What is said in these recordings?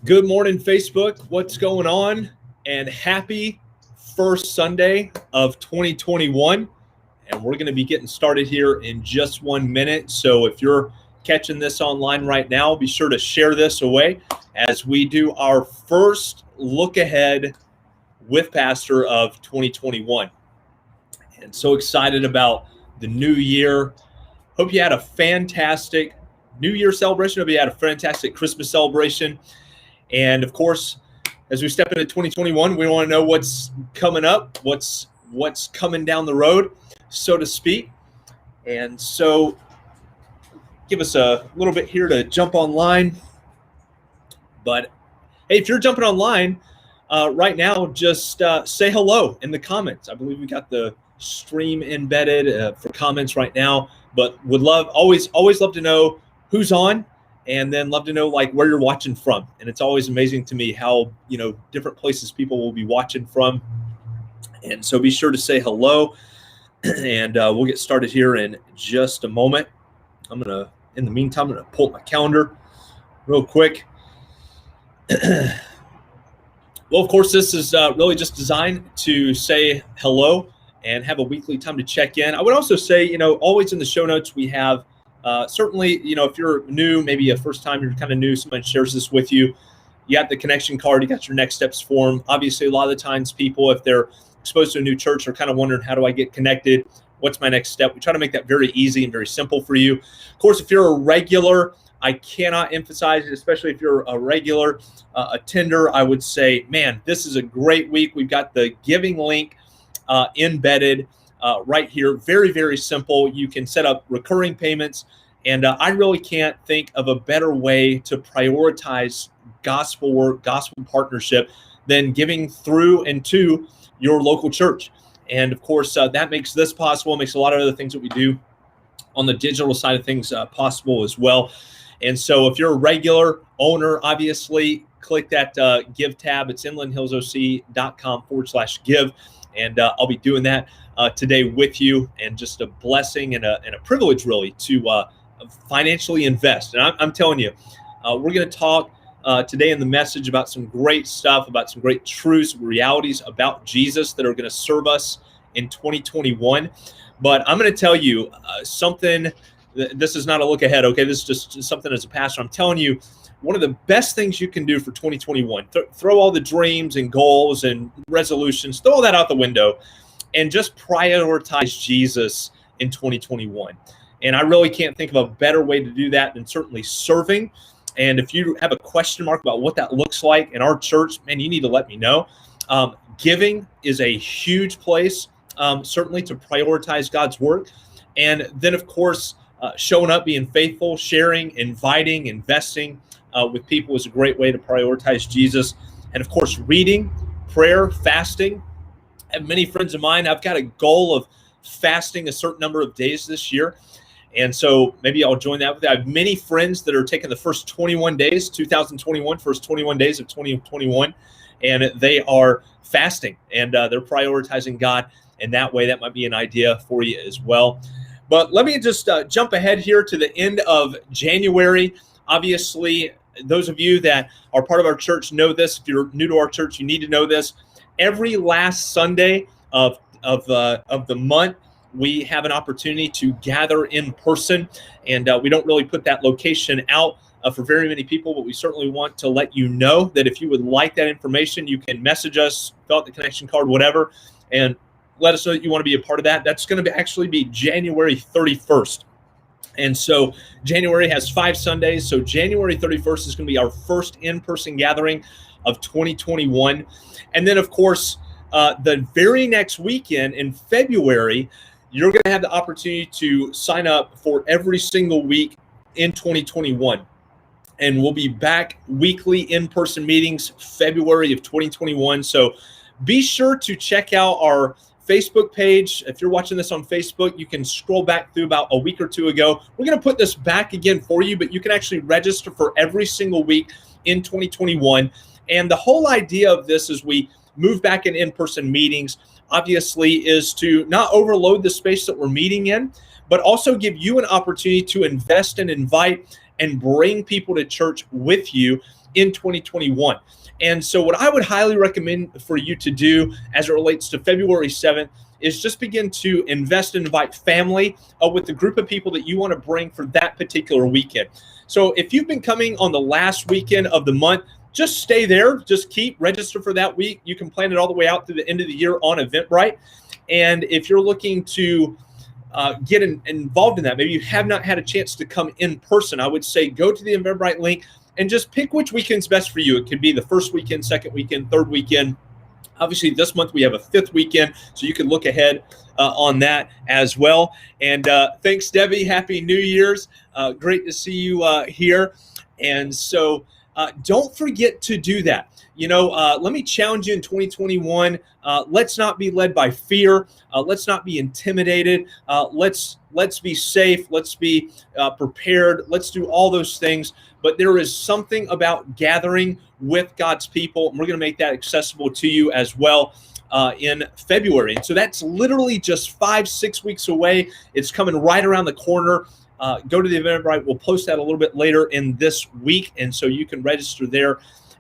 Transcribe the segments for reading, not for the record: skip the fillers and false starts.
Good morning, Facebook. What's going on? And happy first Sunday of 2021. And we're going to be getting started here in just 1 minute. So if you're catching this online right now, be sure to share this away as we do our first look ahead with Pastor of 2021. And so excited about the new year. Hope you had a fantastic New Year celebration. Hope you had a fantastic Christmas celebration. And of course, as we step into 2021, we want to know what's coming up, what's coming down the road, so to speak. And so give us a little bit here to jump online. But hey, if you're jumping online right now, just say hello in the comments. I believe we got the stream embedded for comments right now, but would always love to know who's on. And then love to know like where you're watching from. And it's always amazing to me how, different places people will be watching from. And so be sure to say hello. And we'll get started here in just a moment. In the meantime, I'm going to pull up my calendar real quick. Well, of course, this is really just designed to say hello and have a weekly time to check in. I would also say, always in the show notes, we have certainly, if you're new, maybe a first time, you're kind of new, someone shares this with you, you got the connection card, you got your next steps form. Obviously, a lot of the times people, if they're exposed to a new church, are kind of wondering, how do I get connected? What's my next step? We try to make that very easy and very simple for you. Of course, if you're a regular, I cannot emphasize it, especially if you're a regular attender, I would say, man, this is a great week. We've got the giving link embedded right here. Very, very simple. You can set up recurring payments. And I really can't think of a better way to prioritize gospel work, gospel partnership than giving through and to your local church. And of course, that makes this possible, makes a lot of other things that we do on the digital side of things possible as well. And so if you're a regular owner, obviously click that give tab. It's inlandhillsoc.com/give. And I'll be doing that today with you, and just a blessing and a privilege really to financially invest. And I'm telling you, we're going to talk today in the message about some great stuff, about some great truths, realities about Jesus that are going to serve us in 2021. But I'm going to tell you something. This is not a look ahead, okay? This is just something as a pastor. I'm telling you, one of the best things you can do for 2021, throw all the dreams and goals and resolutions, throw all that out the window, and just prioritize Jesus in 2021. And I really can't think of a better way to do that than certainly serving. And if you have a question mark about what that looks like in our church, man, you need to let me know. Giving is a huge place, certainly to prioritize God's work. And then, of course, showing up, being faithful, sharing, inviting, investing with people is a great way to prioritize Jesus. And of course, reading, prayer, fasting. I have many friends of mine. I've got a goal of fasting a certain number of days this year. And so maybe I'll join that with you. I have many friends that are taking the first 21 days, 2021, first 21 days of 2021, and they are fasting, and they're prioritizing God in that way. That might be an idea for you as well. But let me just jump ahead here to the end of January. Obviously, those of you that are part of our church know this. If you're new to our church, you need to know this. Every last Sunday of the month, we have an opportunity to gather in person, and we don't really put that location out for very many people, but we certainly want to let you know that if you would like that information, you can message us, fill out the connection card, whatever, and let us know that you want to be a part of that. That's going to actually be January 31st. And so January has 5 Sundays. So January 31st is going to be our first in-person gathering of 2021. And then, of course, the very next weekend in February, you're going to have the opportunity to sign up for every single week in 2021. And we'll be back weekly in-person meetings February of 2021. So be sure to check out our Facebook page. If you're watching this on Facebook, you can scroll back through about a week or two ago. We're going to put this back again for you, but you can actually register for every single week in 2021. And the whole idea of this as we move back in-person meetings, obviously, is to not overload the space that we're meeting in, but also give you an opportunity to invest and invite and bring people to church with you in 2021. And so what I would highly recommend for you to do as it relates to February 7th is just begin to invest and invite family with the group of people that you want to bring for that particular weekend. So if you've been coming on the last weekend of the month, just stay there. Just register for that week. You can plan it all the way out to the end of the year on Eventbrite. And if you're looking to get involved in that, maybe you have not had a chance to come in person, I would say go to the Eventbrite link and just pick which weekend's best for you. It could be the first weekend, second weekend, third weekend. Obviously, this month we have a fifth weekend, so you can look ahead on that as well. And thanks, Debbie. Happy New Year's. Great to see you here. And so don't forget to do that. Let me challenge you in 2021. Let's not be led by fear. Let's not be intimidated. Let's be safe. Let's be prepared. Let's do all those things. But there is something about gathering with God's people, and we're going to make that accessible to you as well in February. And so that's literally just 5-6 weeks away. It's coming right around the corner. Go to the Eventbrite. We'll post that a little bit later in this week, and so you can register there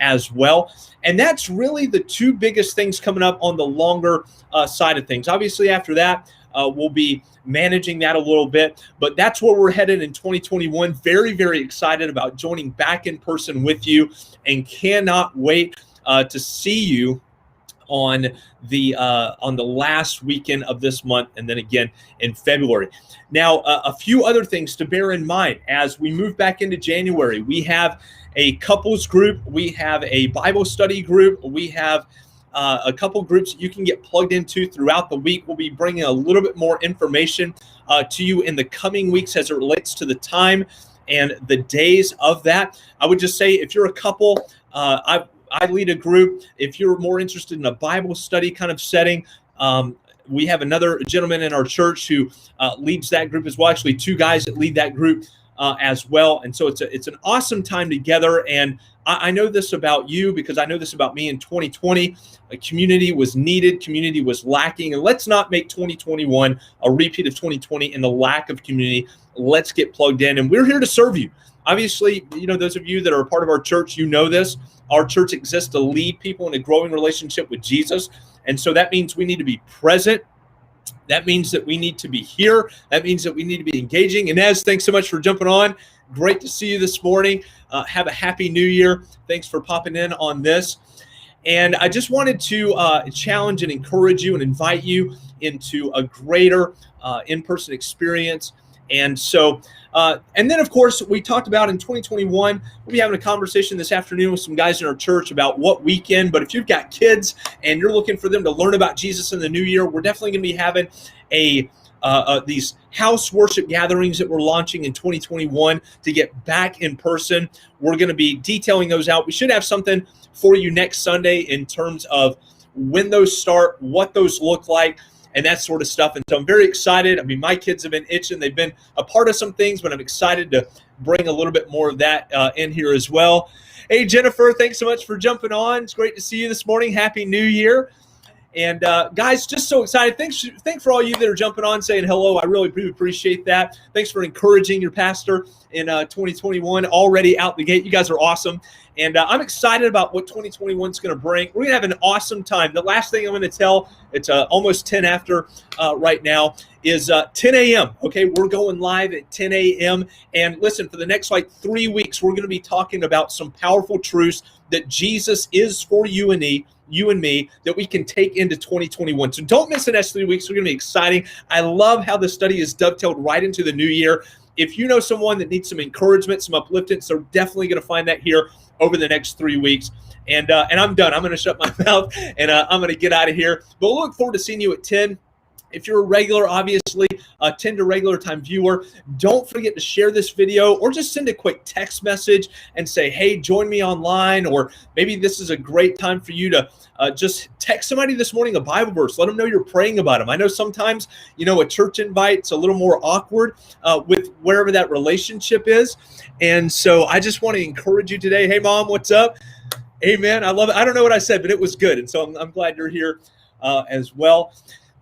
as well. And that's really the two biggest things coming up on the longer side of things. Obviously, after that, we'll be managing that a little bit, but that's where we're headed in 2021. Very, very excited about joining back in person with you, and cannot wait to see you on the last weekend of this month, and then again in February. Now, a few other things to bear in mind as we move back into January. We have a couples group, we have a Bible study group, we have a couple groups that you can get plugged into throughout the week. We'll be bringing a little bit more information to you in the coming weeks as it relates to the time and the days of that. I would just say, if you're a couple, I lead a group. If you're more interested in a Bible study kind of setting, we have another gentleman in our church who leads that group as well. Actually, two guys that lead that group as well. And so it's an awesome time together. And I know this about you because I know this about me in 2020. A community was needed, community was lacking. And let's not make 2021 a repeat of 2020 in the lack of community. Let's get plugged in. And we're here to serve you. Obviously, those of you that are a part of our church, you know this. Our church exists to lead people in a growing relationship with Jesus. And so that means we need to be present. That means that we need to be here. That means that we need to be engaging. Inez, thanks so much for jumping on. Great to see you this morning. Have a happy new year. Thanks for popping in on this. And I just wanted to challenge and encourage you and invite you into a greater in-person experience. And so, and then of course, we talked about in 2021, we'll be having a conversation this afternoon with some guys in our church about what weekend, but if you've got kids and you're looking for them to learn about Jesus in the new year, we're definitely going to be having these house worship gatherings that we're launching in 2021 to get back in person. We're going to be detailing those out. We should have something for you next Sunday in terms of when those start, what those look like, and that sort of stuff. And so I'm very excited. I mean, my kids have been itching. They've been a part of some things, but I'm excited to bring a little bit more of that in here as well. Hey, Jennifer, thanks so much for jumping on. It's great to see you this morning. Happy New Year. And guys, just so excited. Thanks for all you that are jumping on, saying hello. I really do appreciate that. Thanks for encouraging your pastor in 2021 already out the gate. You guys are awesome. And I'm excited about what 2021 is going to bring. We're going to have an awesome time. The last thing I'm going to tell, it's almost 10 after right now, is 10 a.m. Okay, we're going live at 10 a.m. And listen, for the next 3 weeks, we're going to be talking about some powerful truths that Jesus is for you and me, that we can take into 2021. So don't miss the next 3 weeks. We're going to be exciting. I love how the study is dovetailed right into the new year. If you know someone that needs some encouragement, some upliftment, so definitely going to find that here over the next 3 weeks. And I'm done. I'm going to shut my mouth and I'm going to get out of here. But we'll look forward to seeing you at 10. If you're a regular, obviously, 10 to regular time viewer, don't forget to share this video or just send a quick text message and say, hey, join me online. Or maybe this is a great time for you to just text somebody this morning a Bible verse. Let them know you're praying about them. I know sometimes, a church invite's a little more awkward with wherever that relationship is. And so I just want to encourage you today. Hey, Mom, what's up? Amen. I love it. I don't know what I said, but it was good. And so I'm glad you're here as well.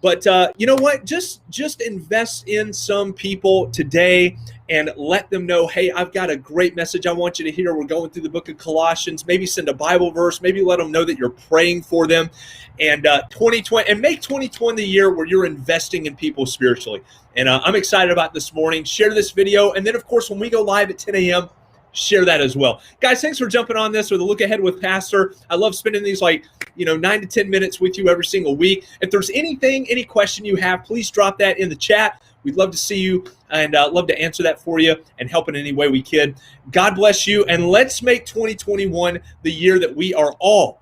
But you know what? Just invest in some people today and let them know, hey, I've got a great message I want you to hear. We're going through the book of Colossians. Maybe send a Bible verse. Maybe let them know that you're praying for them. And 2020, and make 2020 the year where you're investing in people spiritually. And I'm excited about this morning. Share this video. And then, of course, when we go live at 10 a.m., share that as well. Guys, thanks for jumping on this with a look ahead with Pastor. I love spending these 9 to 10 minutes with you every single week. If there's any question you have, please drop that in the chat. We'd love to see you and love to answer that for you and help in any way we can. God bless you. And let's make 2021 the year that we are all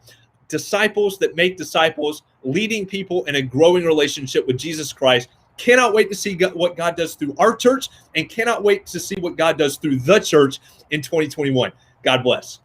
disciples that make disciples, leading people in a growing relationship with Jesus Christ. Cannot wait to see what God does through our church, and cannot wait to see what God does through the church in 2021. God bless.